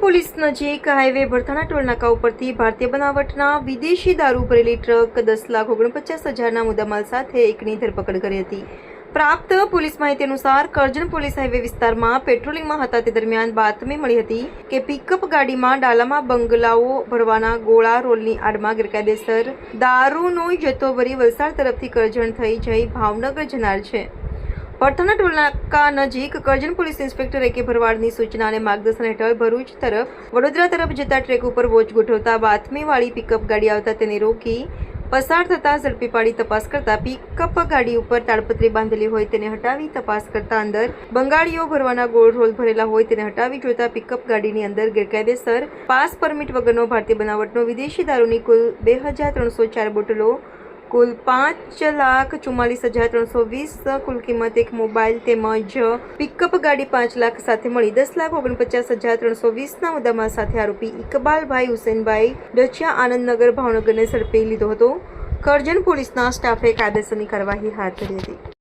Police નજીક highway Bharthana ટોલનાકા ઉપરથી ભારતીય બનાવટના વિદેશી દારૂ ભરેલી ટ્રક 10,49,000ના મુદ્દામાલ સાથે એકની ધરપકડ કરી હતી। પ્રાપ્ત પોલીસ માહિતી અનુસાર કરજણ પોલીસ હાઈવે વિસ્તારમાં પેટ્રોલિંગમાં હતા તે દરમિયાન બાતમી મળી હતી કે પિકઅપ ગાડીમાં ડાલામાં બંગલાઓ ભરવાના ગોળા રોલની આડમાં ગેરકાયદેસર દારૂનો જથ્થો ભરી વલસાડ તરફથી કરજણ થઈ જઈ ભાવનગર જનાર છે। ભરથાણા ટોલનાકા નજીક કરજણ પોલીસ ઇન્સ્પેક્ટર A.K. ભરવાડની સૂચના અને માર્ગદર્શન હેઠળ ભરૂચ તરફ વડોદરા તરફ જતા ટ્રેક ઉપર વોચ ગોઠવતા બાતમીવાળી પિકઅપ ગાડી આવતા તેને રોકી પસાર થતા ઝડપી પાડી તપાસ કરતા પિકઅપ ગાડી ઉપર તાડપત્રી બાંધેલી હોય તેને હટાવી તપાસ કરતા અંદર બંગાળીઓ ભરવાના ગોળ રોલ ભરેલા હોય તેને હટાવી જોતા પિકઅપ ગાડીની અંદર ગેરકાયદેસર પાસ પરમિટ વગરનો ભારતીય બનાવટનો વિદેશી દારૂની કુલ 2,304 બોટલો, કુલ 5,44,320 કુલ કિંમત એક મોબાઈલ તેમજ પિકઅપ ગાડી 5 લાખ સાથે મળી 10,49,320ના મુદ્દામાલ સાથે આરોપી ઇકબાલભાઈ હુસેનભાઈ ડચિયા આનંદનગર ભાવનગરને ઝડપી લીધો હતો। કરજણ પોલીસના સ્ટાફે કાયદેસરની કાર્યવાહી હાથ ધરી હતી।